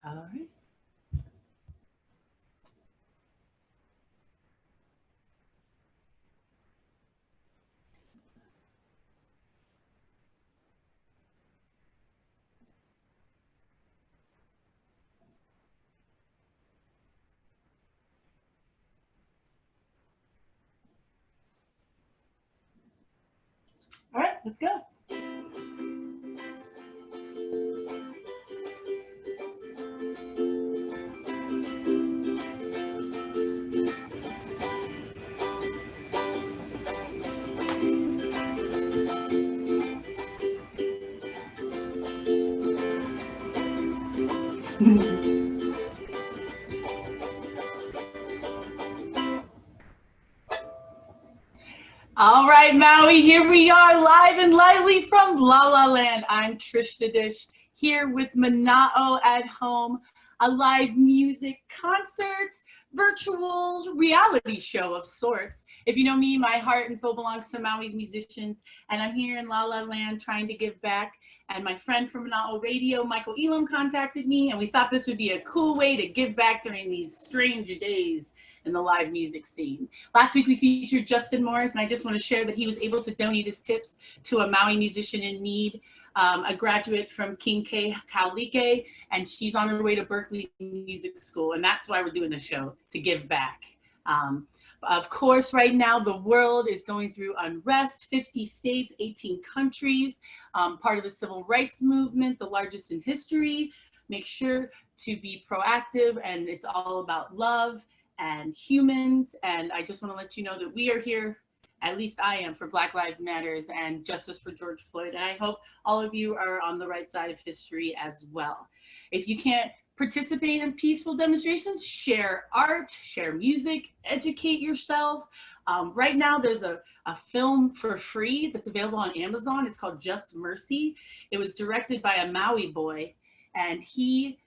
All right. All right, let's go. All right, Maui, here we are live and lively from La La Land. I'm Trish da Dish here with Mana'o at home, a live music, concerts, virtual reality show of sorts. If you know me, my heart and soul belongs to Maui's musicians, and I'm here in La La Land trying to give back. And my friend from Mana'o Radio, Michael Elam, contacted me, and we thought this would be a cool way to give back during these strange days in the live music scene. Last week we featured Justin Morris, and I just want to share that he was able to donate his tips to a Maui musician in need, a graduate from King K Kaulike, and she's on her way to Berkeley Music School, and that's why we're doing the show, to give back. Of course, right now the world is going through unrest, 50 states, 18 countries, part of the civil rights movement, the largest in history. Make sure to be proactive, and it's all about love and humans. And I just want to let you know that we are here, at least I am, for Black Lives Matters and justice for George Floyd. And I hope all of you are on the right side of history as well. If you can't participate in peaceful demonstrations, share art, share music, educate yourself. Right now there's a film for free that's available on Amazon. It's called Just Mercy. It was directed by a Maui boy, and he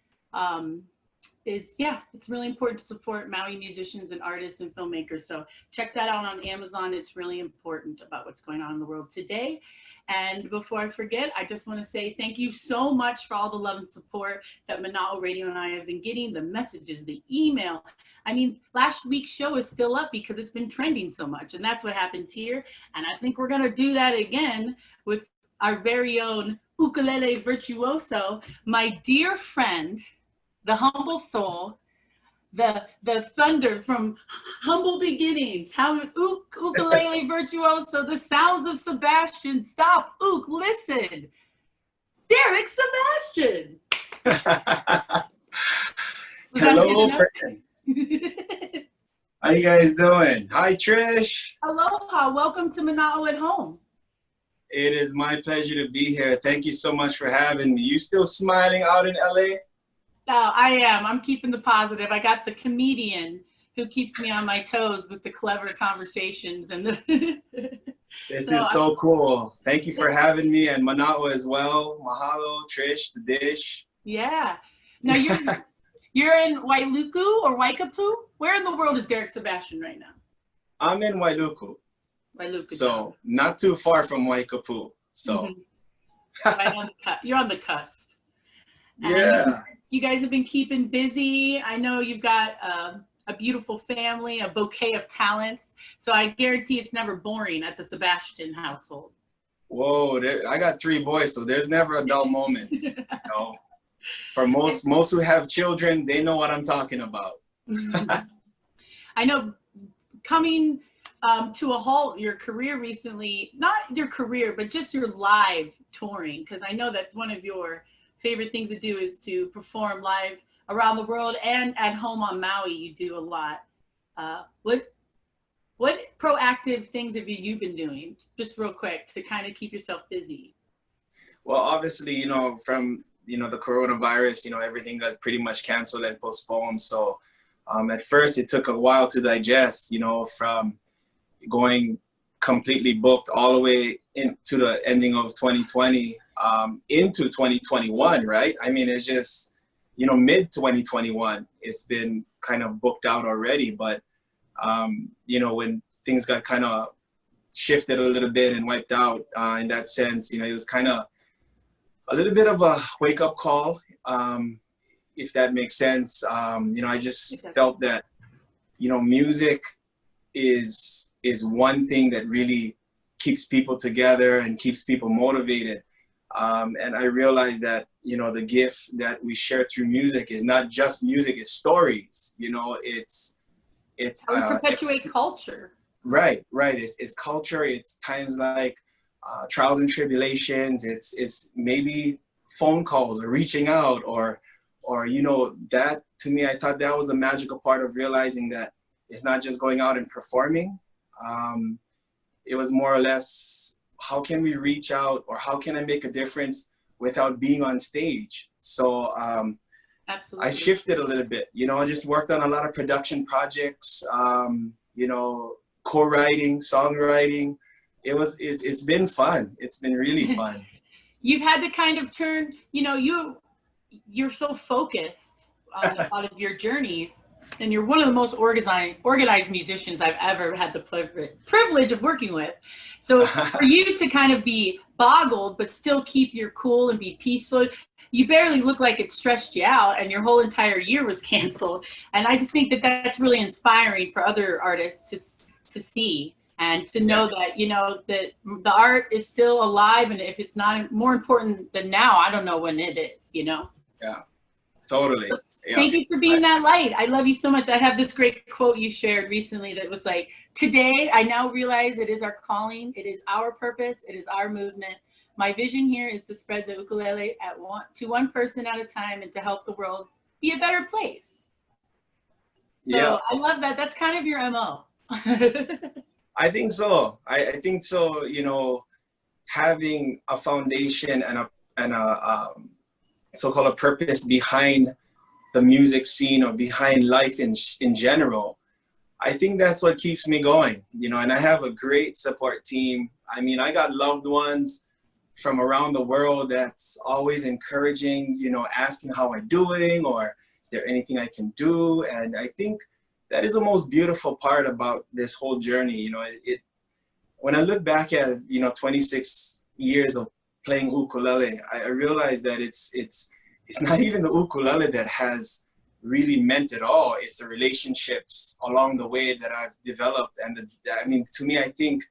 it's really important to support Maui musicians and artists and filmmakers. So check that out on Amazon. It's really important about what's going on in the world today. And before I forget, I just want to say thank you so much for all the love and support that Mana'o Radio and I have been getting, the messages, the email. I mean, last week's show is still up because it's been trending so much, and that's what happens here. And I think we're going to do that again with our very own ukulele virtuoso, my dear friend, the humble soul, the thunder from humble beginnings, how ukulele virtuoso, the sounds of Sebastian. Stop, listen. Derick Sebastian. Hello, friends. How you guys doing? Hi, Trish. Aloha. Welcome to Mana'o at Home. It is my pleasure to be here. Thank you so much for having me. You still smiling out in LA? Oh, I am. I'm keeping the positive. I got the comedian who keeps me on my toes with the clever conversations and the. This is so cool. Thank you for having me, and Mana'o as well. Mahalo, Trish da Dish. Yeah. Now you're in Wailuku or Waikapu? Where in the world is Derick Sebastian right now? I'm in Wailuku. Wailuku So Town. not too far from Waikapu. So right on you're on the cusp. And yeah. You guys have been keeping busy. I know you've got a beautiful family, a bouquet of talents. So I guarantee it's never boring at the Sebastian household. Whoa, I got 3 boys, so there's never a dull moment. You know? For most who have children, they know what I'm talking about. I know coming to a halt your career recently, not your career, but just your live touring, because I know that's one of your favorite things to do is to perform live around the world, and at home on Maui you do a lot. What proactive things have you been doing, just real quick, to kind of keep yourself busy? Well, obviously, you know, from the coronavirus, you know, everything got pretty much canceled and postponed. So at first it took a while to digest, you know, from going completely booked all the way into the ending of 2020 into 2021, right? I mean, it's just, you know, mid 2021, it's been kind of booked out already. But, you know, when things got kind of shifted a little bit and wiped out in that sense, you know, it was kind of a little bit of a wake-up call. if that makes sense. You know, I just felt that, you know, music is one thing that really keeps people together and keeps people motivated. And I realized that, you know, the gift that we share through music is not just music, it's stories. You know, it's how we perpetuate culture. Right. It's culture. It's times like trials and tribulations. It's maybe phone calls or reaching out or you know, that to me, I thought that was the magical part of realizing that it's not just going out and performing. It was more or less, how can we reach out, or how can I make a difference without being on stage? So Absolutely. I shifted a little bit, you know, I just worked on a lot of production projects, you know, co-writing, songwriting. It's been fun. It's been really fun. You've had to kind of turn, you know, you're so focused on a lot of your journeys, and you're one of the most organized musicians I've ever had the privilege of working with. So for you to kind of be boggled, but still keep your cool and be peaceful, you barely look like it stressed you out, and your whole entire year was canceled. And I just think that that's really inspiring for other artists to see and to know that, you know, that the art is still alive. And if it's not more important than now, I don't know when it is, you know? Yeah, totally. So yeah. Thank you for being that light. I love you so much. I have this great quote you shared recently that was like, today, I now realize it is our calling. It is our purpose. It is our movement. My vision here is to spread the ukulele to one person at a time and to help the world be a better place. So Yeah. I love that. That's kind of your MO. I think so. I think so. You know, having a foundation and a so-called a purpose behind the music scene or behind life in general, I think that's what keeps me going. You know, and I have a great support team. I mean, I got loved ones from around the world that's always encouraging, you know, asking how I'm doing, or is there anything I can do? And I think that is the most beautiful part about this whole journey. You know, when I look back at, you know, 26 years of playing ukulele, I realized that it's not even the ukulele that has really meant it all. It's the relationships along the way that I've developed. And I mean, to me, I think,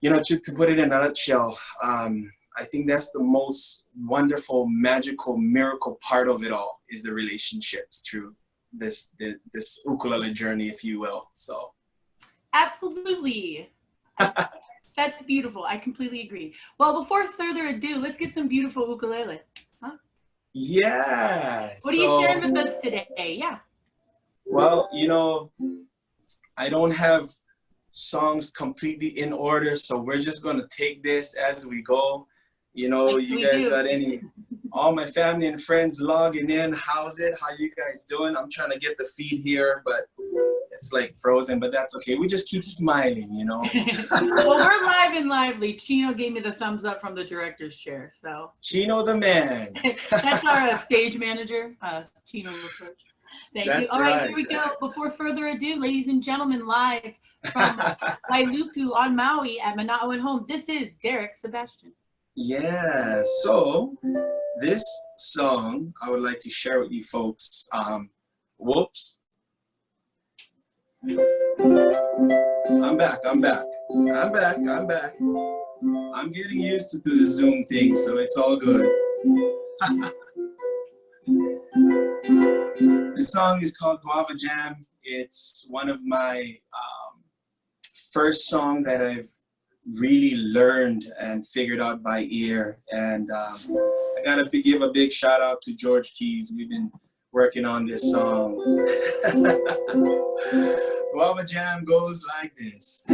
you know, to put it in a nutshell, I think that's the most wonderful, magical, miracle part of it all, is the relationships through this ukulele journey, if you will. So absolutely. That's beautiful. I completely agree. Well, before further ado, let's get some beautiful ukulele. Huh? Yeah. What are you sharing with us today? Yeah. Well, you know, I don't have songs completely in order, so we're just going to take this as we go. You know, like you guys got all my family and friends logging in. How's it? How you guys doing? I'm trying to get the feed here, but it's like frozen, but that's okay. We just keep smiling, you know. Well, we're live and lively. Chino gave me the thumbs up from the director's chair, so. Chino the man. That's our stage manager, Chino LaForge. Thank you. All right, here we go. Before further ado, ladies and gentlemen, live from Wailuku on Maui at Mana'o and Home, this is Derick Sebastian. Yeah, so this song I would like to share with you folks. Whoops. I'm back. I'm getting used to the Zoom thing, so it's all good. This song is called Guava Jam. It's one of my first song that I've really learned and figured out by ear. And I gotta give a big shout out to George Keys. We've been working on this song. Guava Jam goes like this.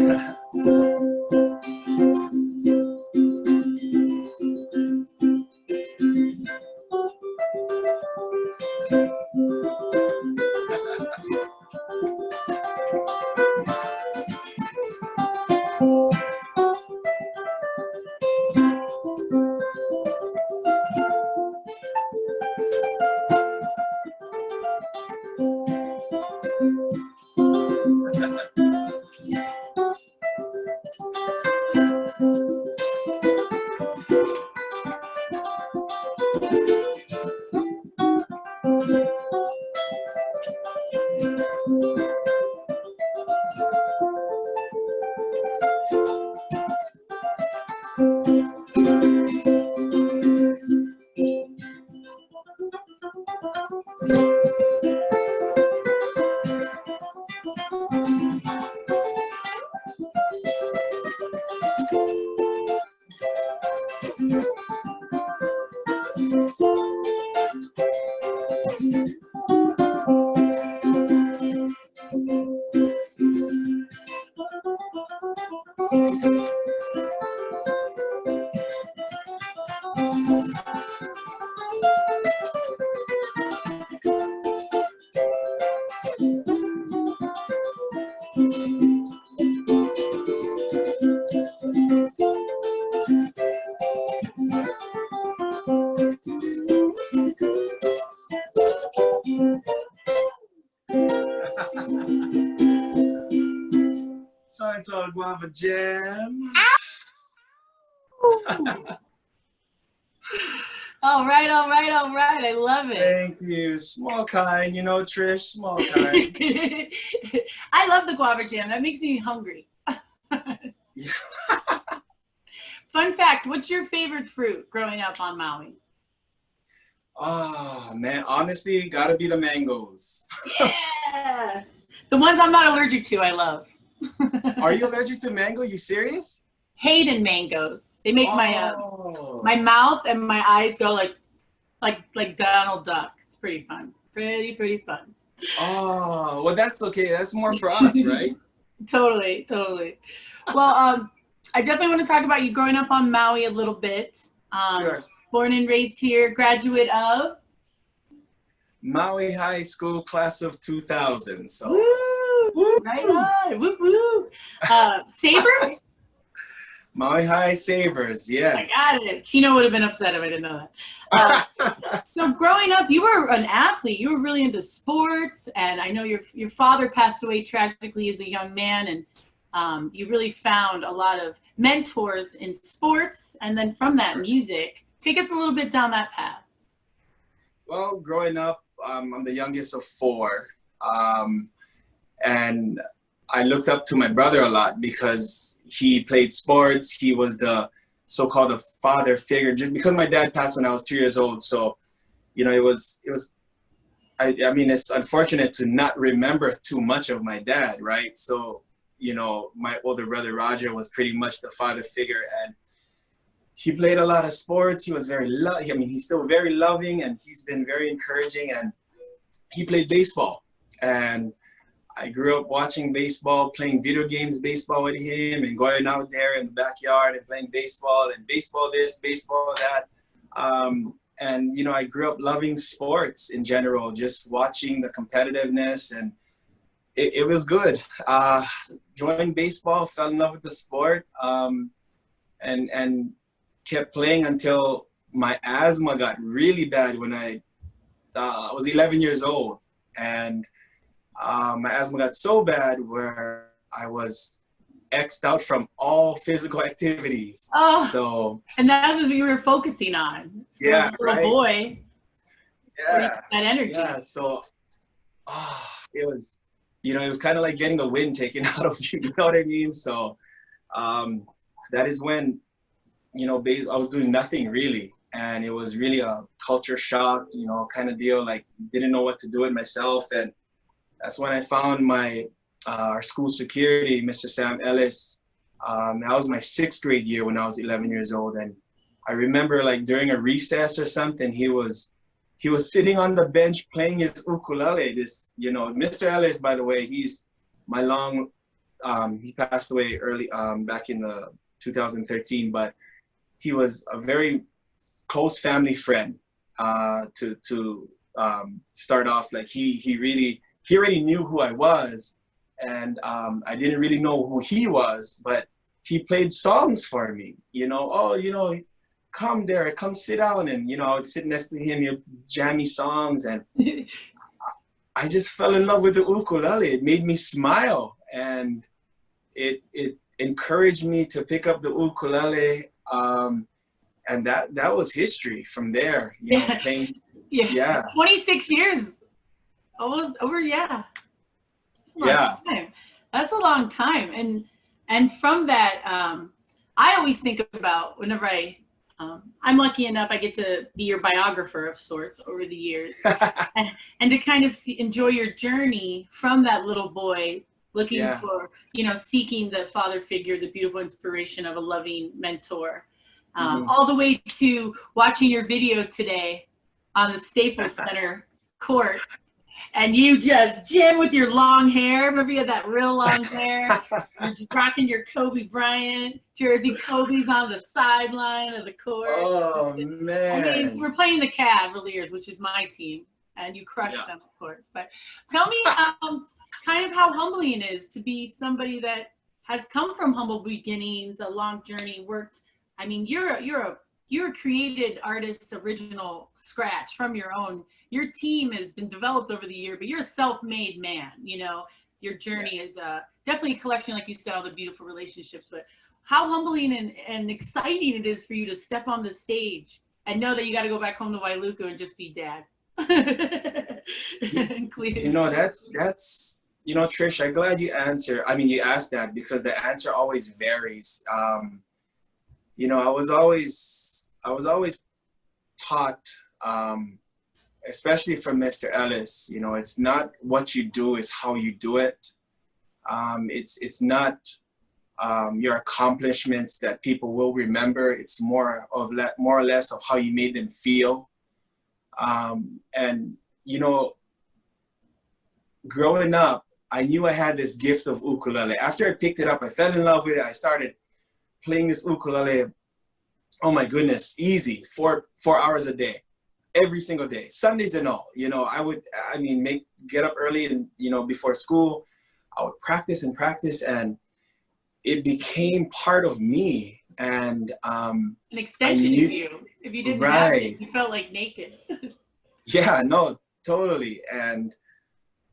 Sensational guava jam. All right, all right, all right. I love it. Thank you. Small kind, you know, Trish, small kind. I love the guava jam. That makes me hungry. Fun fact, what's your favorite fruit growing up on Maui? Oh, man, honestly, gotta be the mangoes. Yeah. The ones I'm not allergic to, I love. Are you allergic to mango? You serious? Hating mangoes. They make my mouth and my eyes go like Donald Duck. It's pretty fun. Pretty fun. Oh, well, that's okay. That's more for us, right? Totally. Well, I definitely want to talk about you growing up on Maui a little bit. Sure. Born and raised here, graduate of? Maui High School, class of 2000. So. Woo! Right on. Woo woo. Sabres? Maui High Sabres, yes. I got it. Kino would have been upset if I didn't know that. So growing up, you were an athlete. You were really into sports, and I know your father passed away tragically as a young man, and you really found a lot of mentors in sports, and then from that, music. Take us a little bit down that path. Well, growing up, I'm the youngest of four, and I looked up to my brother a lot because he played sports. He was the so-called the father figure, just because my dad passed when I was 2 years old. So, you know, I mean, it's unfortunate to not remember too much of my dad, right? So, you know, my older brother, Roger, was pretty much the father figure, and he played a lot of sports. He was he's still very loving, and he's been very encouraging, and he played baseball. And I grew up watching baseball, playing video games, baseball with him, and going out there in the backyard and playing baseball, and baseball this, baseball that. And, you know, I grew up loving sports in general, just watching the competitiveness, and it was good. Joined baseball, fell in love with the sport, and kept playing until my asthma got really bad when I was 11 years old. And my asthma got so bad where I was X'd out from all physical activities. Oh, so, and that was what you were focusing on. So yeah, as a little boy. Yeah. That energy. Yeah. So, it was, you know, it was kind of like getting the wind taken out of you. You know what I mean? So, that is when, you know, I was doing nothing really. And it was really a culture shock, you know, kind of deal. Like, didn't know what to do with myself. And that's when I found our school security, Mr. Sam Ellis. That was my 6th grade year when I was 11 years old. And I remember, like, during a recess or something, he was sitting on the bench playing his ukulele. This, you know, Mr. Ellis, by the way, he's my he passed away early, back in 2013, but he was a very close family friend. To start off, like, he already knew who I was, and I didn't really know who he was, but he played songs for me, you know. Oh, you know, come Derick, come sit down, and, you know, I would sit next to him, you know, jammy songs, and I just fell in love with the ukulele. It made me smile, and it encouraged me to pick up the ukulele, and that was history from there, you know, playing. Yeah. 26 years. Almost over, yeah. That's a long time. And from that, I always think about whenever I'm lucky enough, I get to be your biographer of sorts over the years, and to kind of enjoy your journey from that little boy looking for, you know, seeking the father figure, the beautiful inspiration of a loving mentor, all the way to watching your video today on the Staples Center court, and you just jam with your long hair. Remember you had that real long hair? You're just rocking your Kobe Bryant jersey. Kobe's on the sideline of the court. Oh, I man. mean, we're playing the Cavaliers, which is my team, and you crushed them, of course. But tell me kind of how humbling it is to be somebody that has come from humble beginnings, a long journey, worked. I mean, you're a created artist, original scratch from your own. Your team has been developed over the year, but you're a self-made man. You know, your journey is definitely a collection, like you said, all the beautiful relationships. But how humbling and exciting it is for you to step on the stage and know that you got to go back home to Wailuku and just be dad. You know, that's you know, Trish, I'm glad you asked that, because the answer always varies. You know, I was always taught, especially from Mr. Ellis, you know, it's not what you do, it's how you do it. It's not your accomplishments that people will remember. It's more or less of how you made them feel. And, you know, growing up, I knew I had this gift of ukulele. After I picked it up, I fell in love with it. I started playing this ukulele. Oh my goodness, easy, 4 hours a day, every single day, Sundays and all. You know, get up early and, you know, before school, I would practice, and it became part of me. And an extension of you. If you didn't have it, you felt like naked. Yeah, no, totally. And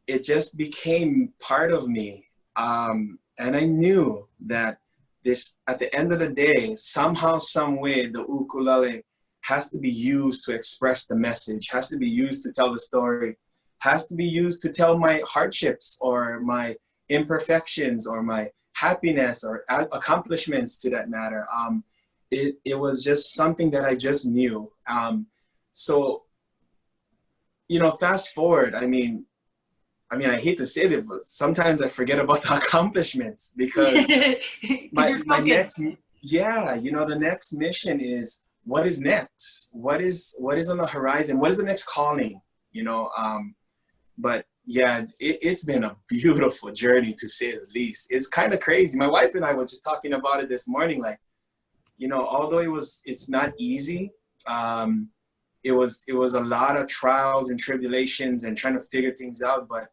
it just became part of me. And I knew that this, at the end of the day, somehow, some way, the ukulele has to be used to express the message, has to be used to tell the story, has to be used to tell my hardships or my imperfections or my happiness or accomplishments, to that matter. It was just something that I just knew. So, you know, fast forward, I mean, I hate to say it, but sometimes I forget about the accomplishments, because my next, you know, the next mission is, what is next? What is on the horizon? What is the next calling? You know, but yeah, it's been a beautiful journey, to say the least. It's kind of crazy. My wife and I were just talking about it this morning. Like, you know, although it's not easy, it was a lot of trials and tribulations and trying to figure things out. But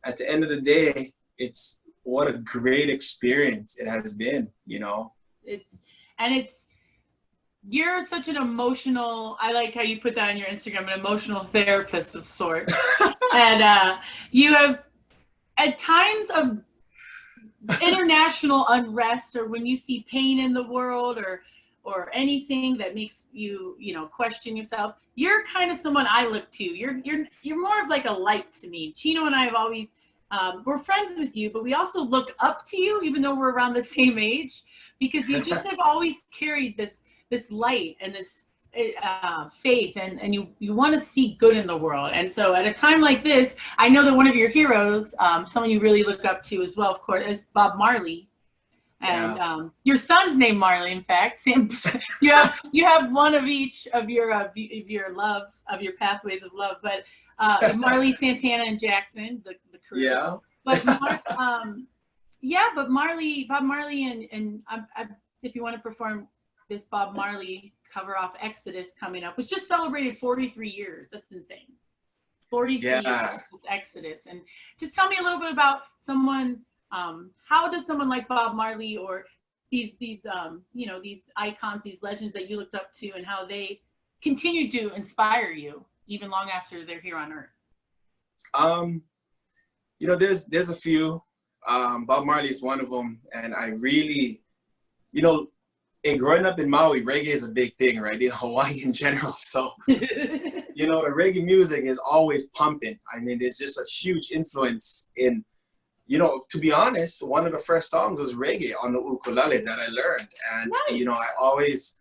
at the end of the day, what a great experience it has been, you know. You're such an emotional, I like how you put that on your Instagram, an emotional therapist of sorts. And you have, at times of international unrest, or when you see pain in the world, or anything that makes you, you know, question yourself, you're kind of someone I look to. You're more of like a light to me. Chino and I have always, we're friends with you, but we also look up to you, even though we're around the same age, because you just have always carried this light and this faith, and you want to see good in the world. And so at a time like this, I know that one of your heroes, someone you really look up to as well, of course, is Bob Marley. And your son's named Marley, in fact. You have one of each of your love, of your pathways of love, but Marley, Santana, and Jackson, the crew. Yeah. But but Bob Marley, and if you want to perform this Bob Marley cover off Exodus coming up, which just celebrated 43 years. That's insane. 43 years with Exodus. And just tell me a little bit about someone, how does someone like Bob Marley, or these you know, these icons, these legends that you looked up to, and how they continue to inspire you even long after they're here on Earth? You know, there's a few. Bob Marley is one of them, and I really, you know, and growing up in Maui, reggae is a big thing, right? In Hawaii in general. So, you know, the reggae music is always pumping. I mean, there's just a huge influence in, you know, to be honest, one of the first songs was reggae on the ukulele that I learned. And, you know, I always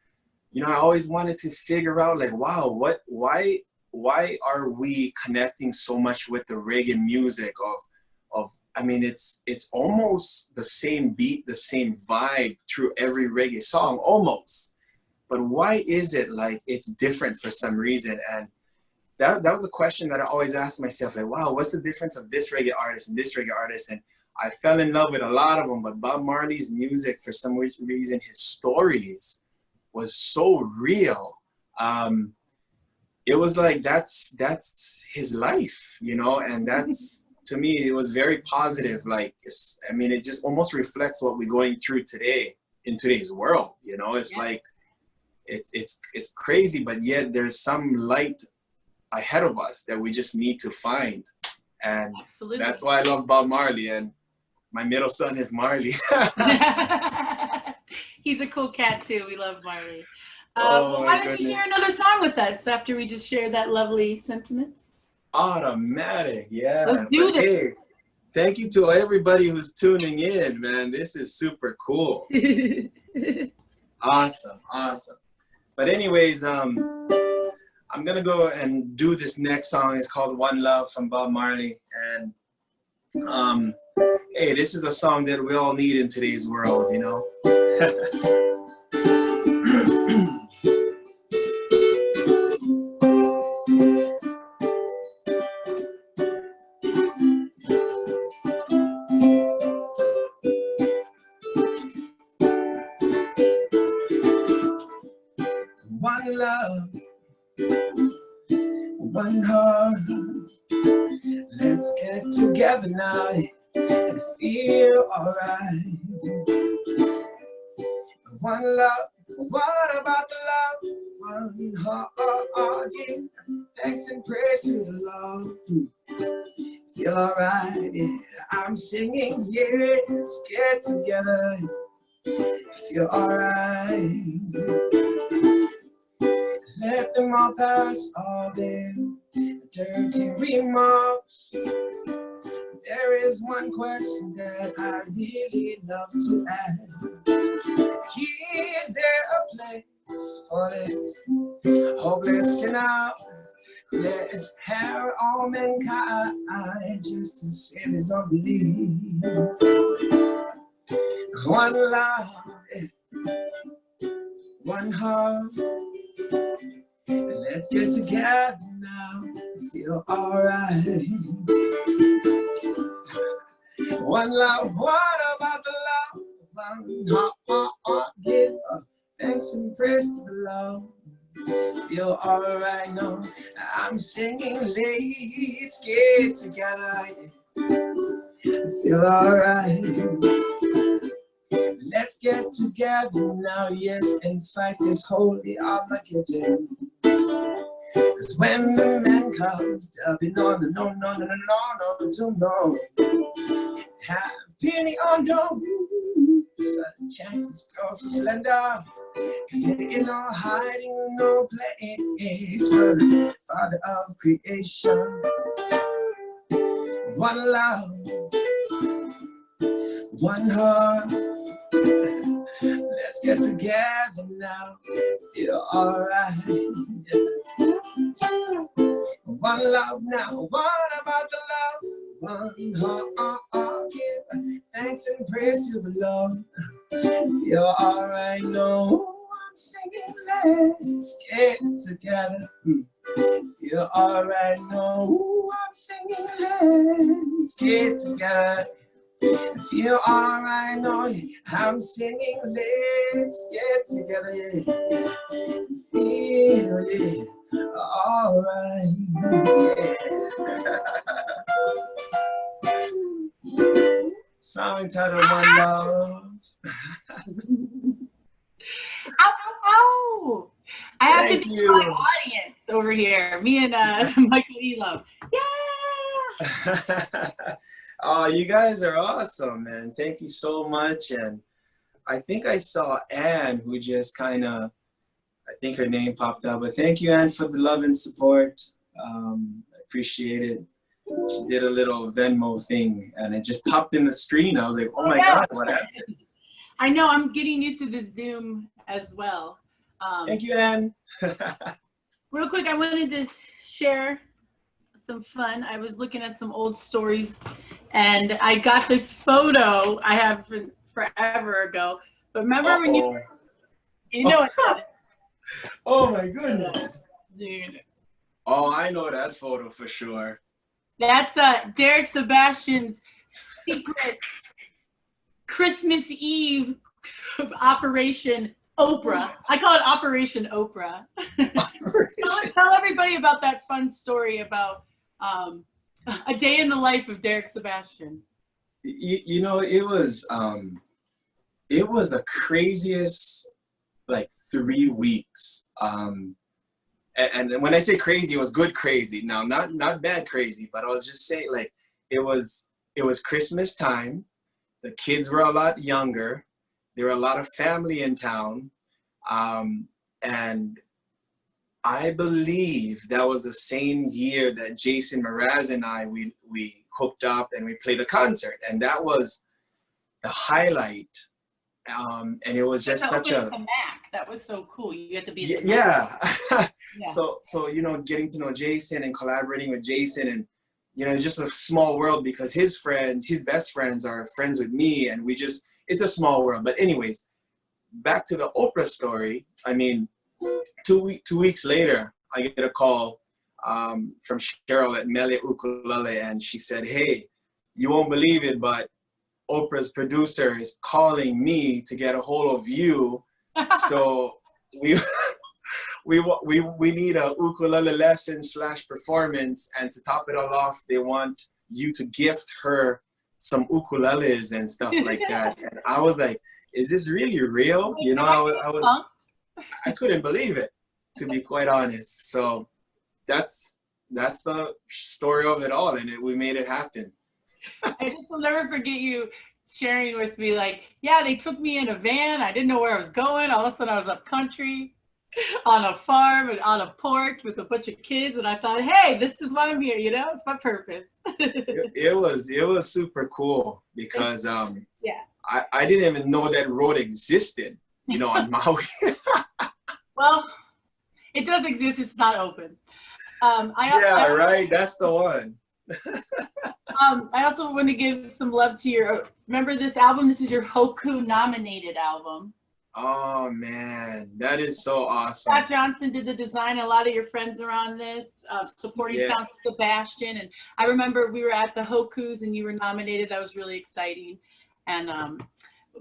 wanted to figure out, like, wow, why are we connecting so much with the reggae music of I mean, it's almost the same beat, the same vibe through every reggae song, almost. But why is it like it's different for some reason? And that was a question that I always asked myself, like, wow, what's the difference of this reggae artist and this reggae artist? And I fell in love with a lot of them, but Bob Marley's music, for some reason, his stories was so real. It was like, that's his life, you know, and that's, to me, it was very positive. Like, I mean, it just almost reflects what we're going through today in today's world, you know. It's like, it's crazy, but yet there's some light ahead of us that we just need to find. And Absolutely. That's why I love Bob Marley, and my middle son is Marley. He's a cool cat too. We love Marley. Oh, why don't you share another song with us after we just shared that lovely sentiments? Automatic, yeah. Let's do this. Hey, thank you to everybody who's tuning in, man. This is super cool. Awesome. But anyways, I'm gonna go and do this next song. It's called One Love from Bob Marley. And hey, this is a song that we all need in today's world, you know. One love, one heart. Let's get together now and feel alright. One love, what about the love? One heart, give thanks and praise to the Lord. Feel alright, yeah. I'm singing, yeah, let's get together. Feel alright. Let them all pass all their dirty remarks. There is one question that I really love to ask. Is there a place for this hopeless canal? Let's have all mankind just to save his unbelief. One love, one heart. Let's get together now, feel alright. One love, what about the love? One heart, give thanks and praise to the Lord. Feel alright now, I'm singing, let's get together. Feel alright. Let's get together now, yes, and fight this holy Armageddon. Cause when the man comes, there'll be no, have pity on those. Such chances grow so slender. Cause there ain't no hiding, no place for the Father of creation. One love, one heart. Let's get together now, feel alright. One love now, what about the love? One heart, give thanks and praise to the Lord. Feel alright, no, I'm singing, let's get together. Feel alright, no, I'm singing, let's get together. Feel alright, no, I'm singing, let's get together. Feel it alright. Song titled One Love. Ow, ow, ow. I have Thank to you. my audience over here. Me and Michael Elo. Yeah. Oh, you guys are awesome, man. Thank you so much. And I think I saw Anne, who just kind of, I think her name popped up. But thank you, Anne, for the love and support. I appreciate it. She did a little Venmo thing, and it just popped in the screen. I was like, oh my God, what happened? I know, I'm getting used to the Zoom as well. Thank you, Anne. Real quick, I wanted to share some fun. I was looking at some old stories, and I got this photo I have forever ago. But remember when you know it. Oh my goodness. Dude. Oh, I know that photo for sure. That's Derick Sebastian's secret Christmas Eve Operation Oprah. I call it Operation Oprah. Tell everybody about that fun story about a day in the life of Derick Sebastian. You know, it was the craziest like 3 weeks. And when I say crazy, it was good crazy. Now, not bad crazy, but I was just saying, like, it was Christmas time. The kids were a lot younger. There were a lot of family in town, and I believe that was the same year that Jason Mraz and I we hooked up and we played a concert, and that was the highlight. And it was just such a Mac. That was so cool. You get to be yeah. Yeah. So you know, getting to know Jason and collaborating with Jason, and you know, it's just a small world because his best friends are friends with me, and it's a small world. But anyways, back to the Oprah story. I mean, 2 weeks later, I get a call from Cheryl at Melia Ukulele, and she said, "Hey, you won't believe it, but Oprah's producer is calling me to get a hold of you. So we need a ukulele lesson / performance, and to top it all off, they want you to gift her some ukuleles and stuff like that." And I was like, "Is this really real?" You know, I couldn't believe it, to be quite honest. So that's the story of it all, and we made it happen. I just will never forget you sharing with me, like, yeah, they took me in a van. I didn't know where I was going. All of a sudden I was up country on a farm and on a porch with a bunch of kids. And I thought, hey, this is why I'm here. You know, it's my purpose. It was super cool because yeah, I didn't even know that road existed, you know, on Maui. Well, it does exist. It's not open. Right. That's the one. I also want to give some love to remember this album? This is your Hoku nominated album. Oh man, that is so awesome. Scott Johnson did the design. A lot of your friends are on this, supporting sound Sebastian. And I remember we were at the Hokus and you were nominated. That was really exciting. And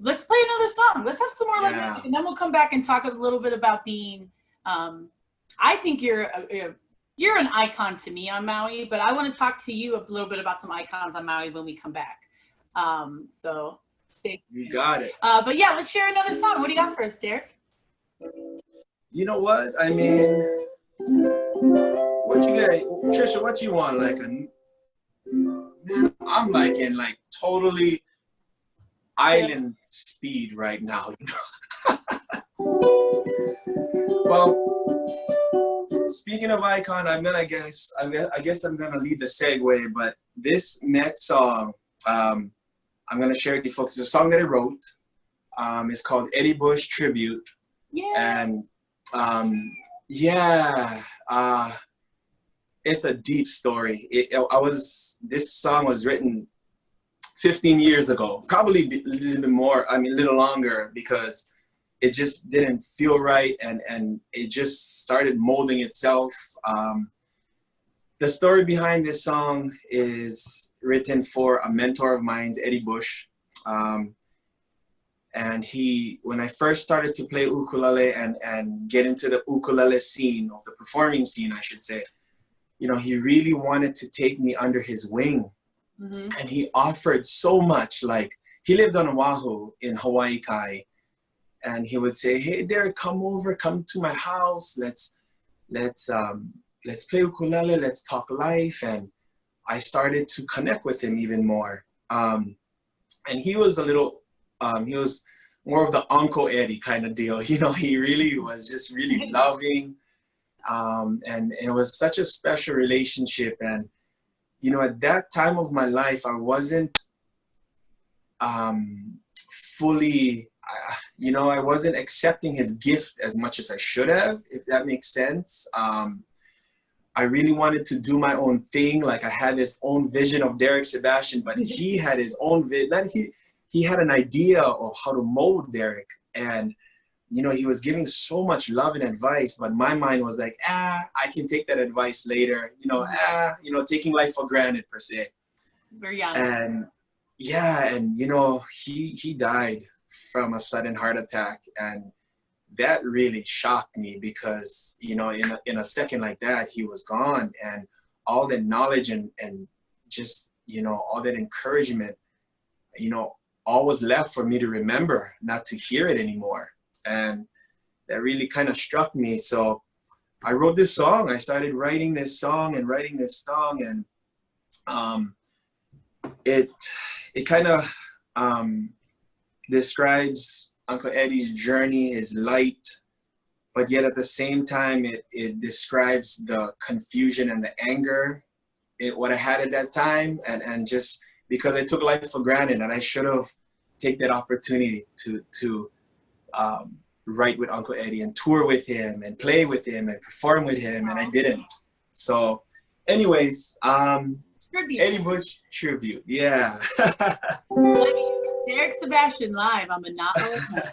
let's play another song. Let's have some more live music, and then we'll come back and talk a little bit about being, I think you're an icon to me on Maui, but I want to talk to you a little bit about some icons on Maui when we come back. So you got it. But yeah, let's share another song. What do you got for us, Derick? You know what? I mean, what you got, Trisha? What you want? Like man, I'm like in like totally island speed right now. You know? Well, speaking of icon, I guess I'm gonna lead the segue. But this next song, I'm gonna share with you folks. It's a song that I wrote. It's called Eddie Bush Tribute. Yeah. And it's a deep story. This song was written 15 years ago, probably a little bit more. I mean, a little longer, because it just didn't feel right, and it just started molding itself. The story behind this song is written for a mentor of mine, Eddie Bush. And when I first started to play ukulele and get into the ukulele scene, of the performing scene, I should say, you know, he really wanted to take me under his wing. Mm-hmm. And he offered so much. Like, he lived on Oahu in Hawaii Kai, and he would say, "Hey, Derick, come to my house. Let's play ukulele. Let's talk life." And I started to connect with him even more. And he was he was more of the Uncle Eddie kind of deal. You know, he really was just really loving. And it was such a special relationship. And, you know, at that time of my life, I wasn't fully, I wasn't accepting his gift as much as I should have, if that makes sense. I really wanted to do my own thing. Like, I had this own vision of Derick Sebastian, but he had his own vision. He had an idea of how to mold Derick. And you know, he was giving so much love and advice, but my mind was like, I can take that advice later, you know, you know, taking life for granted per se. Very young. And yeah, and you know, he died from a sudden heart attack, and that really shocked me because, you know, in a second like that, he was gone, and all that knowledge and just, you know, all that encouragement, you know, all was left for me to remember, not to hear it anymore. And that really kind of struck me. So I wrote this song. I started writing this song, and it kind of describes Uncle Eddie's journey, his light, but yet at the same time, it describes the confusion and the anger, what I had at that time, and just because I took life for granted, and I should have taken that opportunity to write with Uncle Eddie and tour with him and play with him and perform with him, and I didn't. So anyways, Tribute. Eddie Bush tribute, yeah. Derick Sebastian live on Mana'o.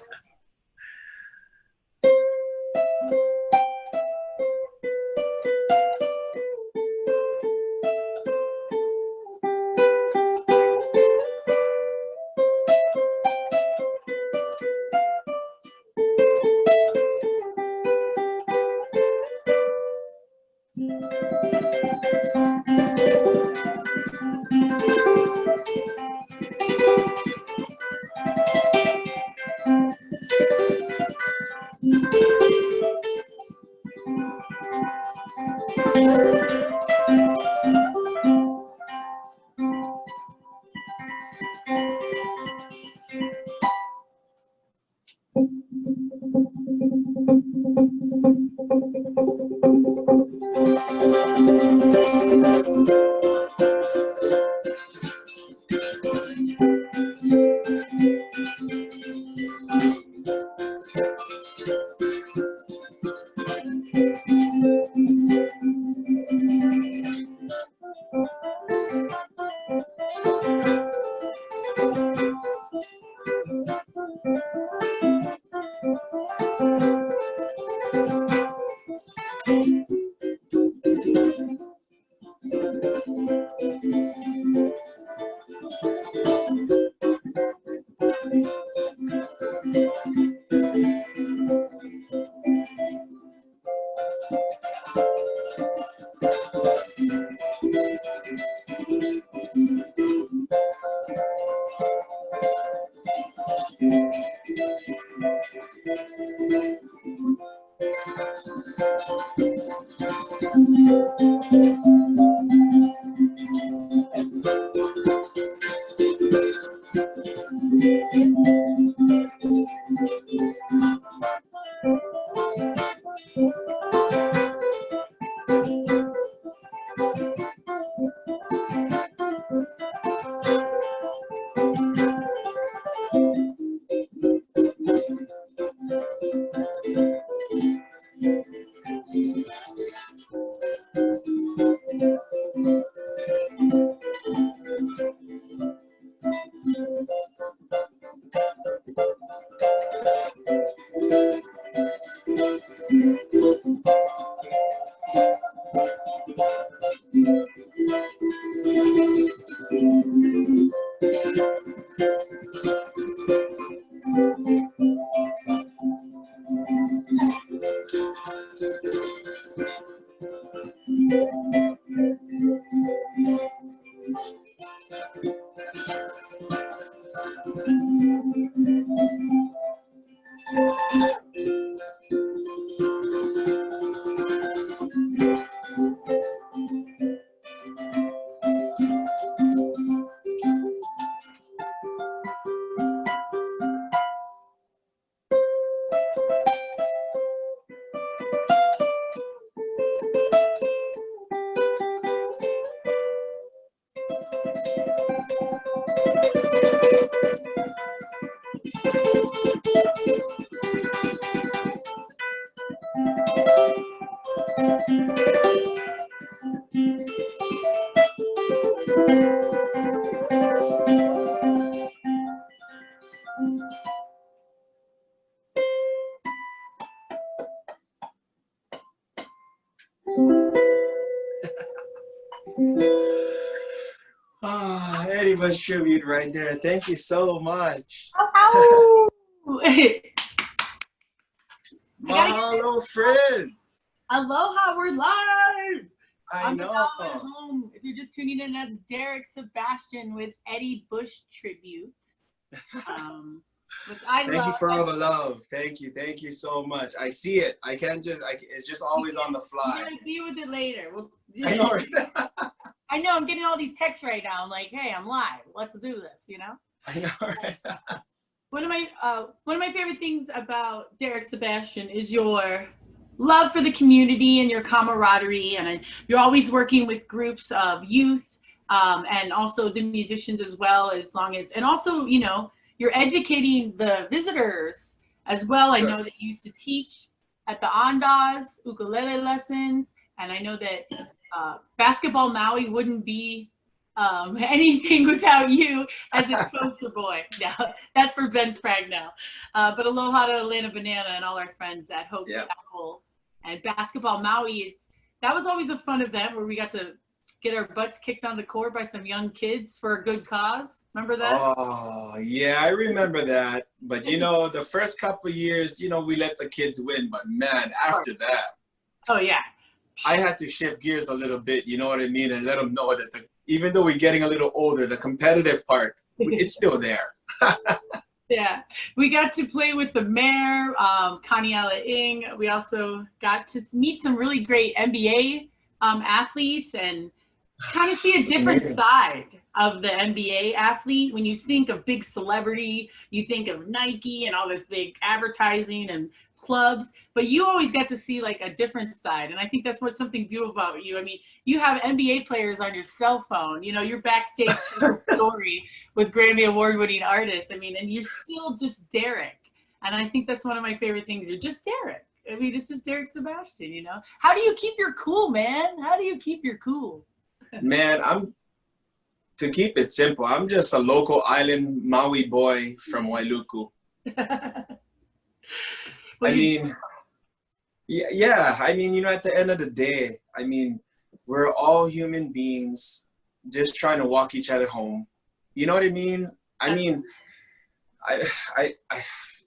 Ah, Eddie Bush tribute right there. Thank you so much. Ow! I gotta get this. Mahalo, friends. Aloha, we're live. I I'm know. now at home. If you're just tuning in, that's Derick Sebastian with Eddie Bush tribute. Which I Thank love. you for all the love. Thank you so much. I see it. I can't just. It's just always on the fly. You're gonna deal with it later. I know. Right? I know. I'm getting all these texts right now. I'm like, hey, I'm live. Let's do this. You know. I know. Right? One of my favorite things about Derick Sebastian is your love for the community and your camaraderie, and you're always working with groups of youth and also the musicians as well, and also, you know, you're educating the visitors as well. Sure. I know that you used to teach at the Andas ukulele lessons, and I know that Basketball Maui wouldn't be anything without you as its poster boy. Now, that's for Ben Pragnell. But aloha to Atlanta Banana and all our friends at Hope Chapel and Basketball Maui. That was always a fun event where we got to get our butts kicked on the court by some young kids for a good cause. Remember that? Oh, yeah, I remember that. But, you know, the first couple of years, you know, we let the kids win. But, man, after that. Oh, yeah. I had to shift gears a little bit, you know what I mean? And let them know that even though we're getting a little older, the competitive part, it's still there. Yeah, we got to play with the mayor, Kaniala Ing. We also got to meet some really great NBA athletes and kind of see a different side of the NBA athlete. When you think of big celebrity, you think of Nike and all this big advertising and clubs, but you always get to see like a different side, and I think that's what's something beautiful about you. I mean, you have NBA players on your cell phone, you know, you're backstage story with Grammy award-winning artists. I mean, and you're still just Derick, and I think that's one of my favorite things. You're just Derick. I mean, it's just Derick Sebastian, you know. How do you keep your cool, man? How do you keep your cool? Man, to keep it simple, I'm just a local island Maui boy from Wailuku. I mean, yeah. I mean, you know, at the end of the day, I mean, we're all human beings just trying to walk each other home. You know what I mean? I mean,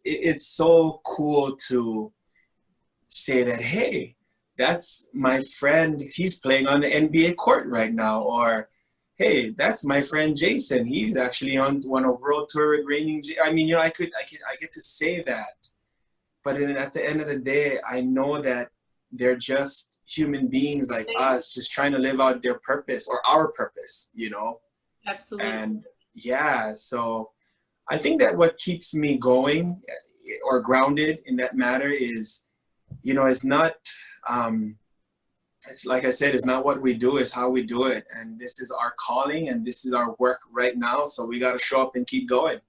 it's so cool to say that, hey, that's my friend. He's playing on the NBA court right now. Or, hey, that's my friend Jason. He's actually on a world tour with Raining. I mean, you know, I get to say that. But then at the end of the day, I know that they're just human beings like us, just trying to live out their purpose or our purpose, you know? Absolutely. And yeah, so I think that what keeps me going or grounded in that matter is, you know, it's not, it's like I said, it's not what we do, it's how we do it. And this is our calling and this is our work right now. So we got to show up and keep going.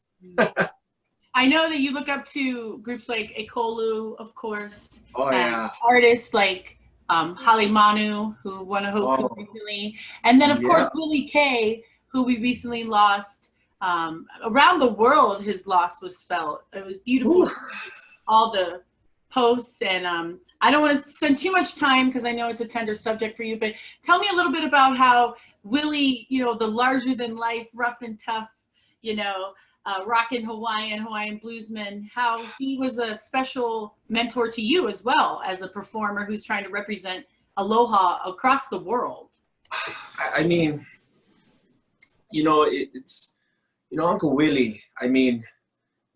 I know that you look up to groups like Ekolu, of course. Oh, yeah. Artists like Hale Manu, who won a Hoku recently. And then, of course, Willie K, who we recently lost. Around the world, his loss was felt. It was beautiful. All the posts. And I don't want to spend too much time because I know it's a tender subject for you. But tell me a little bit about how Willie, you know, the larger than life, rough and tough, you know, rockin' Hawaiian bluesman, how he was a special mentor to you as well as a performer who's trying to represent Aloha across the world. I mean, you know, it's, you know, Uncle Willie, I mean,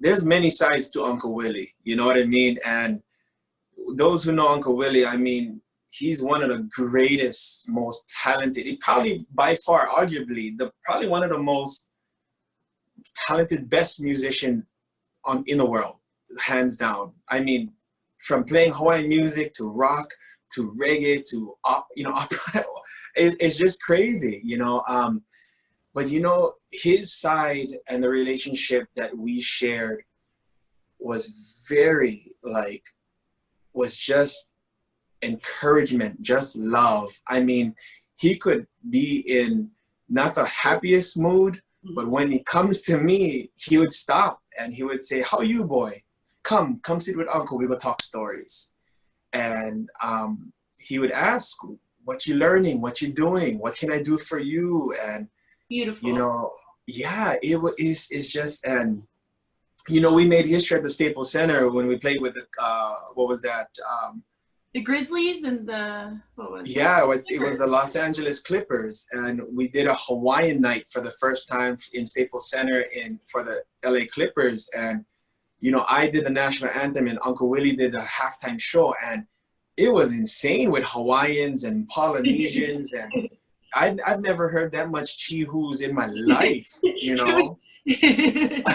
there's many sides to Uncle Willie, you know what I mean? And those who know Uncle Willie, I mean, he's one of the greatest, most talented, he probably by far, arguably, probably one of the most talented, best musician in the world, hands down. I mean, from playing Hawaiian music to rock to reggae to you know, opera, it's just crazy, you know. But you know, his side and the relationship that we shared was very was just encouragement, just love. I mean, he could be in not the happiest mood, but when he comes to me, he would stop and he would say, "How you, boy? Come sit with Uncle. We go talk stories." And he would ask, "What you learning? What you doing? What can I do for you?" And Beautiful. You know, yeah, it's just, and you know, we made history at the Staples Center when we played with the what was that? The Grizzlies and the Yeah, it was the Los Angeles Clippers, and we did a Hawaiian night for the first time in Staples Center for the LA Clippers. And you know, I did the national anthem, and Uncle Willie did a halftime show, and it was insane with Hawaiians and Polynesians, and I've never heard that much Chihus in my life, you know. It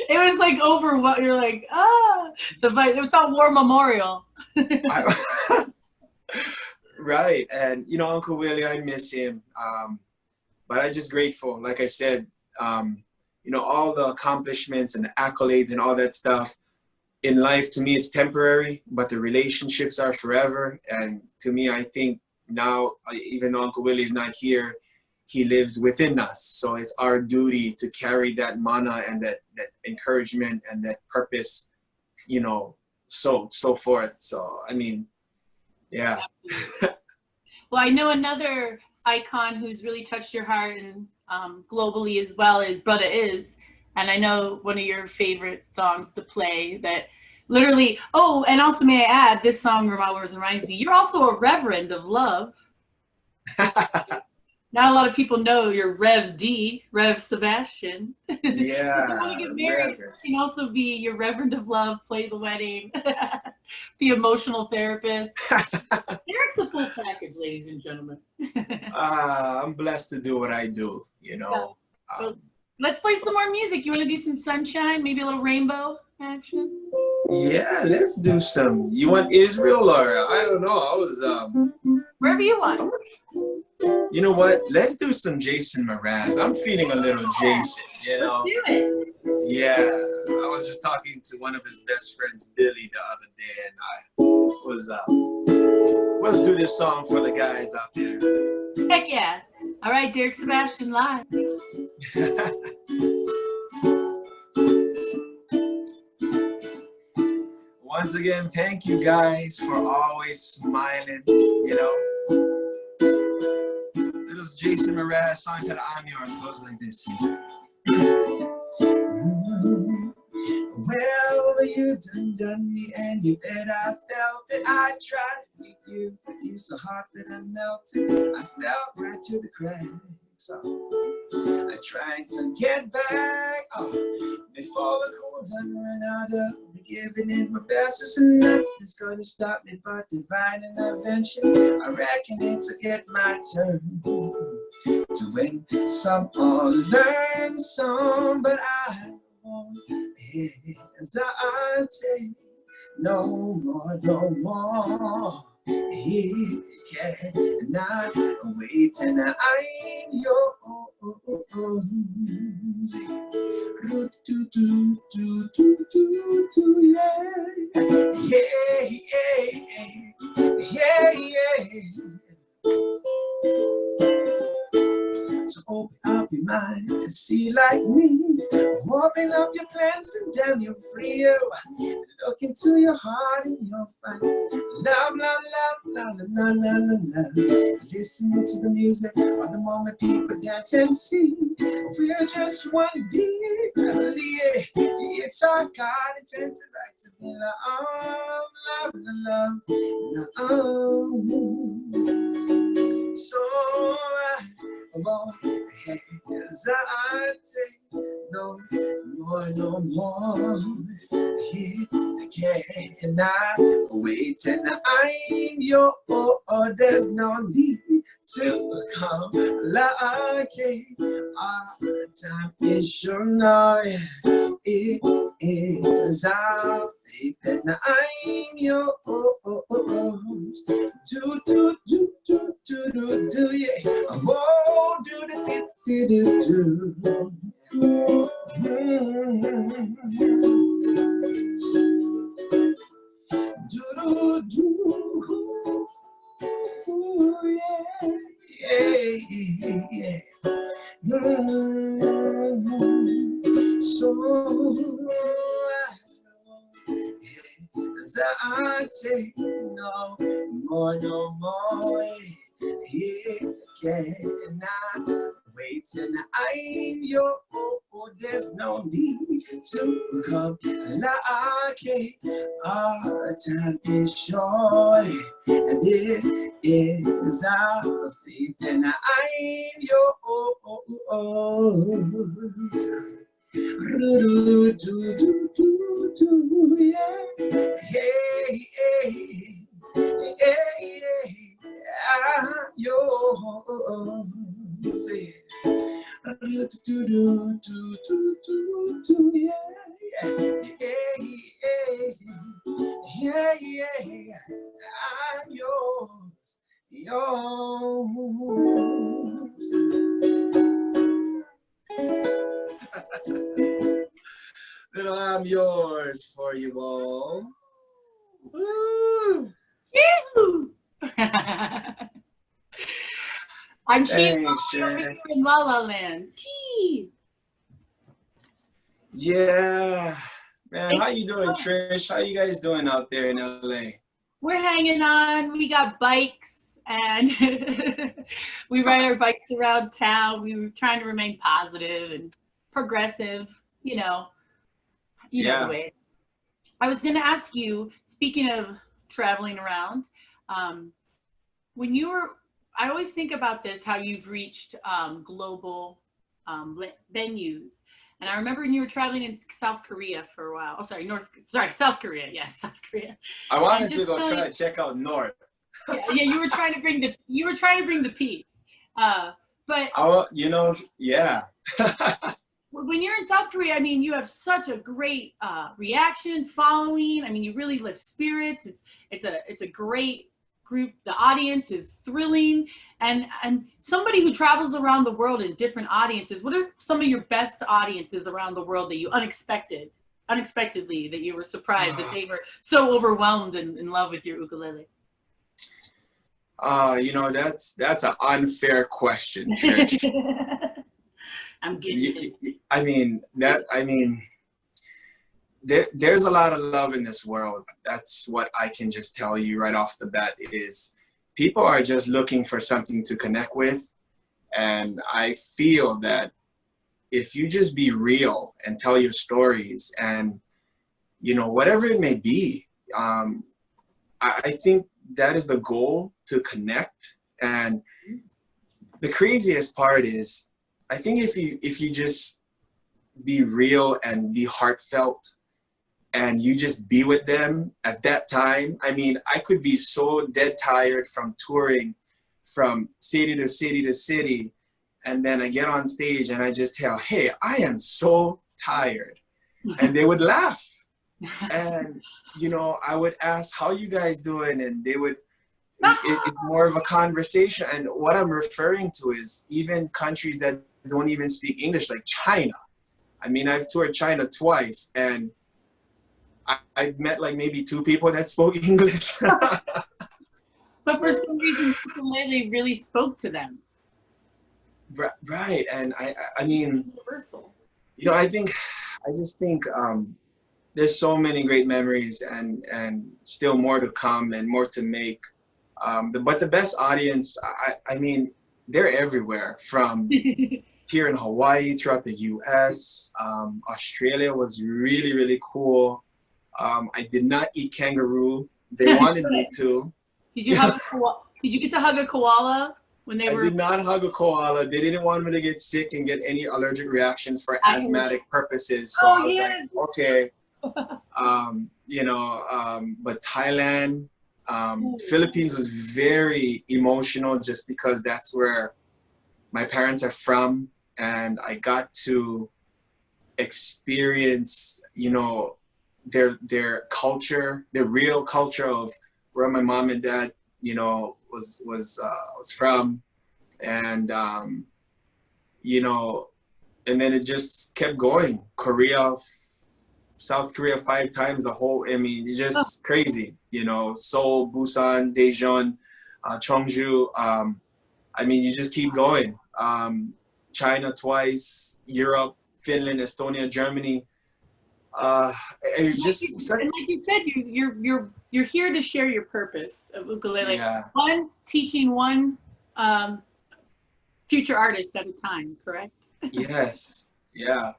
was like over what you're like, the vibe. It's on War Memorial. Right. And you know, Uncle Willie, I miss him, but I'm just grateful, like I said, you know, all the accomplishments and the accolades and all that stuff in life, to me it's temporary, but the relationships are forever. And to me, I think now, even though Uncle Willie's not here, he lives within us. So it's our duty to carry that mana and that encouragement and that purpose, you know, so forth. So, I mean, yeah. Well, I know another icon who's really touched your heart and globally as well is Brother Is. And I know one of your favorite songs to play that literally, oh, and also may I add, this song reminds me, you're also a reverend of love. Not a lot of people know you're Rev D, Rev Sebastian. Yeah. If you want to get married, you can also be your reverend of love, play the wedding, be emotional therapist. Derick's a full package, ladies and gentlemen. I'm blessed to do what I do, you know. Yeah. Well, let's play some more music. You want to do some sunshine, maybe a little rainbow action? Yeah, let's do some. You want Israel, or I don't know. I was wherever you want. You know what? Let's do some Jason Mraz. I'm feeling a little Jason, you know. Let's do it. Yeah, I was just talking to one of his best friends, Billy, the other day, and I was let's do this song for the guys out there. Heck yeah. All right, Derick Sebastian live. Once again, thank you guys for always smiling, you know. It was Jason Mraz, song to the I'm Yours, goes like this. Well, you done me, and you bet I felt it. I tried to keep you, but you so hot that I melted. I fell right to the cracks. I tried to get back before the cool done ran out of me, giving it my best. It's nothing's gonna stop me but divine intervention. I reckon it's to get my turn to win some or learn some, but I won't hesitate no more, no more. He cannot wait, and I'm yours. Yeah, yeah, so open up your mind and see like me. Open up your plans and damn, you're free. Look into your heart and you'll find love, love, love, love, love, love, love. Listen to the music of the moment people dance and sing. We're just one big family. It's our God intent to right to be love, love, love, love. So won't hesitate no more, no more. He cannot wait, and I'm yours. There's no need to complicate. Our time is sure now. It is our faith, and I'm yours. Do, yeah. Oh, do do. Yeah. So as I take no more, no more. He cannot wait, and I'm yours. There's no need to complicate. Our time is short, and this is our faith, and I'm yours. Yeah. Hey, hey, hey, hey, I'm yours. Yeah, yeah, I'm yours, Little I'm yours for you all. Woo! Yoo-hoo! I'm cheating Thanks, over Jen. here in La La Land. Gee. Yeah. Man, how you doing, Trish? How you guys doing out there in LA? We're hanging on. We got bikes and we ride our bikes around town. We were trying to remain positive and progressive, you know the way. I was going to ask you, speaking of traveling around, when you were, I always think about this, how you've reached global venues. And I remember when you were traveling in South Korea for a while. Oh, sorry, South Korea. Yes, South Korea. I wanted to go try to check out North. Yeah, you were trying to bring the peace. But yeah. When you're in South Korea, I mean, you have such a great reaction, following. I mean, you really lift spirits. It's a great group. The audience is thrilling, and somebody who travels around the world in different audiences. What are some of your best audiences around the world that you unexpectedly that you were surprised that they were so overwhelmed and in love with your ukulele? That's an unfair question, Trish. I'm getting it. There's a lot of love in this world. That's what I can just tell you right off the bat is people are just looking for something to connect with. And I feel that if you just be real and tell your stories and, whatever it may be, I think that is the goal, to connect. And the craziest part is, I think if you just be real and be heartfelt and you just be with them at that time. I mean, I could be so dead tired from touring from city to city to city. And then I get on stage and I just tell, hey, I am so tired. And they would laugh. And, I would ask, how you guys doing? And they would, it's more of a conversation. And what I'm referring to is even countries that don't even speak English, like China. I mean, I've toured China twice, and I've met like maybe 2 people that spoke English. But for some reason, ukulele really spoke to them. Right, and I mean, universal. I just think there's so many great memories and still more to come and more to make. But the best audience, I mean, they're everywhere, from here in Hawaii, throughout the US. Australia was really, really cool. I did not eat kangaroo. They wanted me to. Did you get to hug a koala when they were? I did not hug a koala. They didn't want me to get sick and get any allergic reactions for asthmatic purposes. So I was like, okay. But Thailand, Philippines was very emotional just because that's where my parents are from, and I got to experience, their culture, the real culture of where my mom and dad, was from, and and then it just kept going. South Korea 5 times, it's just crazy, Seoul, Busan, Daejeon, Cheongju. I mean, you just keep going. China twice, Europe, Finland, Estonia, Germany. And like you said, you're here to share your purpose of ukulele. Yeah. One, teaching one future artists at a time, correct? Yes. Yeah.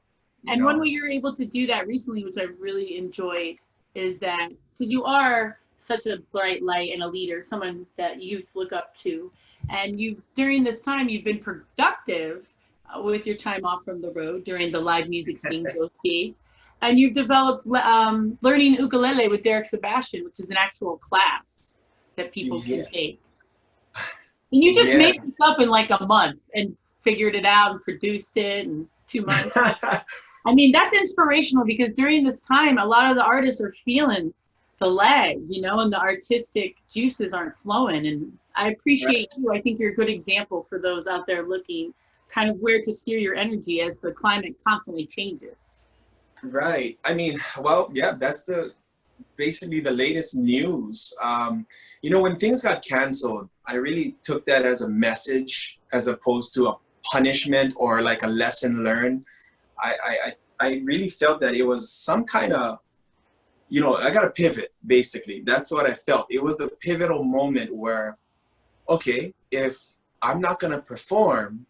And one way you're able to do that recently, which I really enjoyed, is that because you are such a bright light and a leader, someone that youth look up to, and you during this time you've been productive with your time off from the road during the live music scene, and you've developed learning ukulele with Derick Sebastian, which is an actual class that people can take. And you just made this up in like a month and figured it out and produced it in 2 months. I mean, that's inspirational because during this time, a lot of the artists are feeling the lag, you know, and the artistic juices aren't flowing. And I appreciate you. I think you're a good example for those out there looking kind of where to steer your energy as the climate constantly changes. Right. I mean, well, yeah, that's basically the latest news. You know, when things got canceled, I really took that as a message as opposed to a punishment or like a lesson learned. I really felt that it was some kind of, you know, I got to pivot, basically. That's what I felt. It was the pivotal moment where, okay, if I'm not going to perform,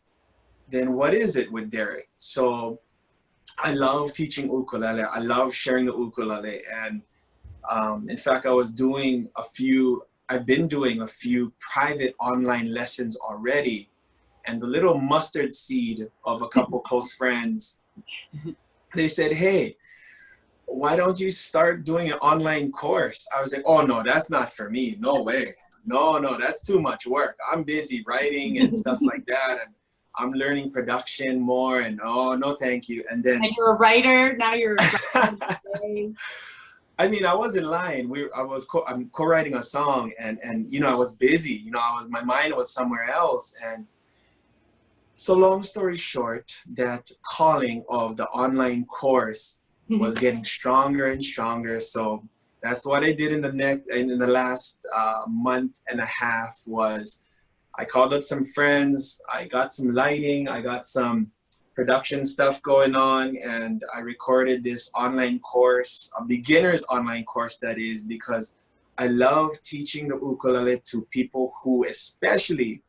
then what is it with Derick? So I love teaching ukulele. I love sharing the ukulele. And in fact, I've been doing a few private online lessons already. And the little mustard seed of a couple close friends, they said, hey, why don't you start doing an online course? I was like, oh no, that's not for me. No way. No, that's too much work. I'm busy writing and stuff like that. And I'm learning production more and oh, no, thank you. And then. And you're a writer, now you're I mean, I wasn't lying. I'm co-writing a song and you know, I was busy, you know, my mind was somewhere else. And so long story short, that calling of the online course was getting stronger and stronger. So that's what I did in the last month and a half was I called up some friends, I got some lighting, I got some production stuff going on, and I recorded this online course, a beginner's online course that is, because I love teaching the ukulele to people who especially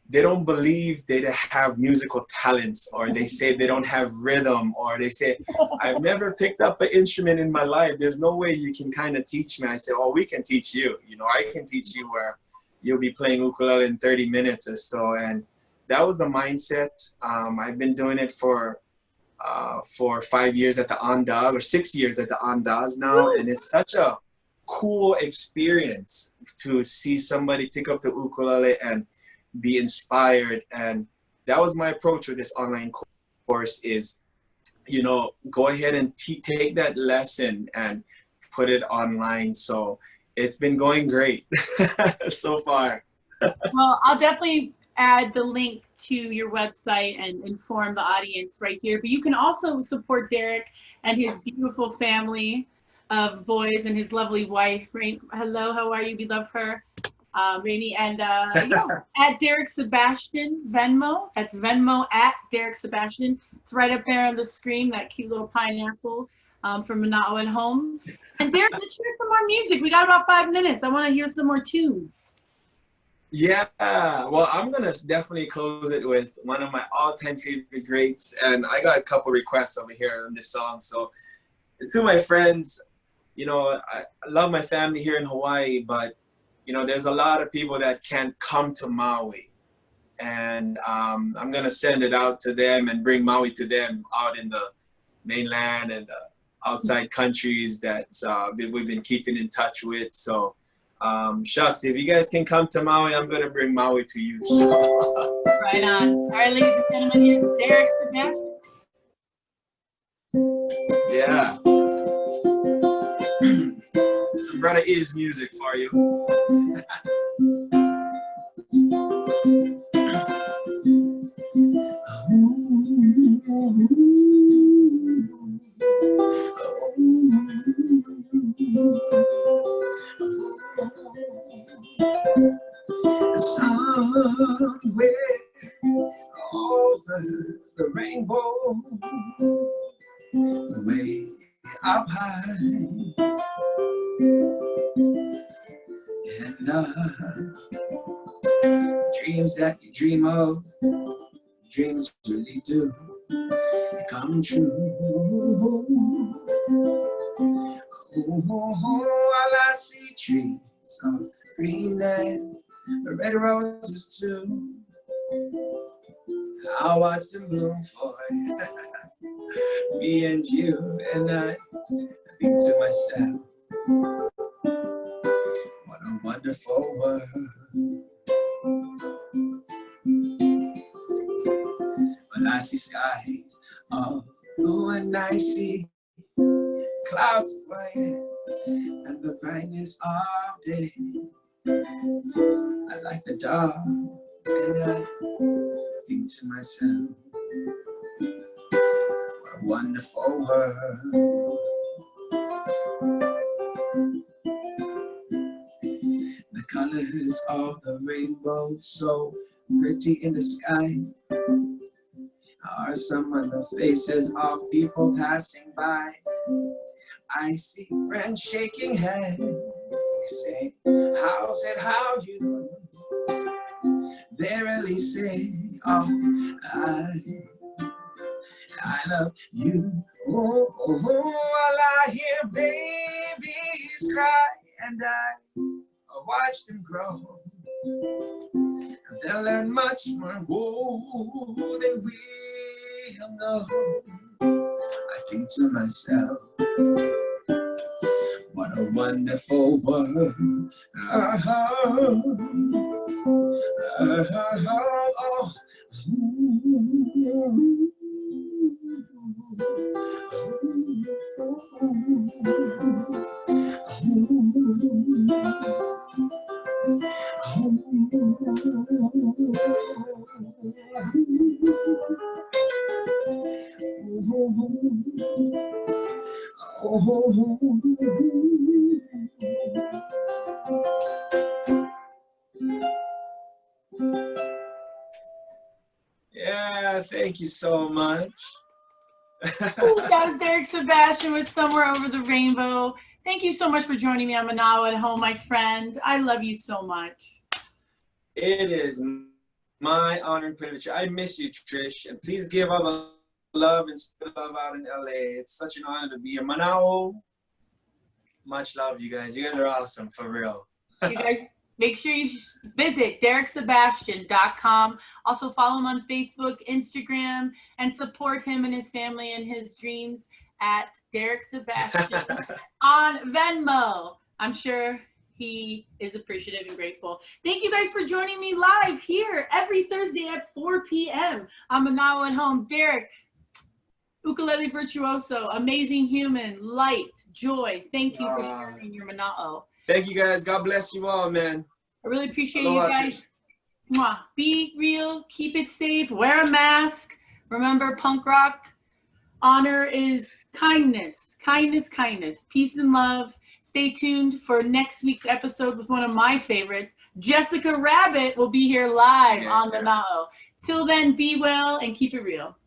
they don't believe they have musical talents, or they say they don't have rhythm, or they say, I've never picked up an instrument in my life. There's no way you can kind of teach me. I say, oh, we can teach you. You know, I can teach you where you'll be playing ukulele in 30 minutes or so. And that was the mindset. I've been doing it for 5 years at the Andas, or 6 years at the Andas now. And it's such a cool experience to see somebody pick up the ukulele and be inspired. And that was my approach with this online course is, you know, go ahead and take that lesson and put it online. So it's been going great so far. Well, I'll definitely add the link to your website and inform the audience right here. But you can also support Derick and his beautiful family of boys and his lovely wife. Hello, how are you? We love her. Rainy, and at Derick Sebastian Venmo. That's Venmo at Derick Sebastian. It's right up there on the screen, that cute little pineapple from Mana'o at home. And Derick, let's hear some more music. We got about 5 minutes. I want to hear some more tunes. Yeah, well, I'm gonna definitely close it with one of my all-time favorite greats, and I got a couple requests over here on this song. So it's to my friends. You know, I love my family here in Hawaii, but you know, there's a lot of people that can't come to Maui. And I'm going to send it out to them and bring Maui to them out in the mainland and outside countries that we've been keeping in touch with. So, shucks, if you guys can come to Maui, I'm going to bring Maui to you. So. Right on. All right, ladies and gentlemen, here's Derick Sebastian. Yeah. Some brother is music for you. Somewhere over the rainbow, way up high, and dreams that you dream of dreams really do come true. While I see trees of green and red roses too, I watch them bloom for me and you, and I think to myself, what a wonderful world. When I see skies of blue and I see clouds of white and the brightness of day, I like the dark and I think to myself, what a wonderful world. The colors of the rainbow so pretty in the sky are some of the faces of people passing by. I see friends shaking hands. They say, how's it, how you? They really say, oh, I love you. Oh, oh, oh, while I hear babies cry and I watch them grow. They'll learn much more than we'll know. I think to myself, what a wonderful world. Yeah, thank you so much. Ooh, that was Derick Sebastian with Somewhere Over the Rainbow. Thank you so much for joining me on Manao at Home, my friend. I love you so much. It is my honor and privilege. I miss you, Trish. And please give all the love and love out in LA. It's such an honor to be here. Manao, much love, you guys. You guys are awesome, for real. You guys, make sure you visit DerickSebastian.com. Also follow him on Facebook, Instagram, and support him and his family and his dreams at Derick Sebastian on Venmo. I'm sure he is appreciative and grateful. Thank you guys for joining me live here every Thursday at 4 p.m. on Manao at Home. Derick, ukulele virtuoso, amazing human, light, joy. Thank you for sharing your Manao. Thank you guys. God bless you all, man. I really appreciate Aloha, you guys. Mwah. Be real, keep it safe, wear a mask. Remember, punk rock honor is kindness, kindness, kindness, peace and love. Stay tuned for next week's episode with one of my favorites. Jessica Rabbit will be here live on the Manao. Till then, be well and keep it real.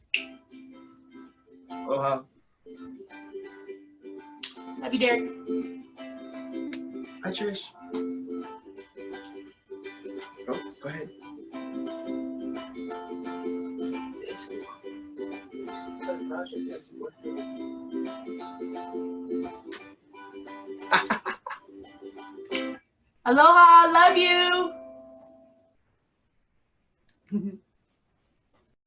Aloha. Love you, Derick. Hi, Trish. Go ahead. Aloha, love you.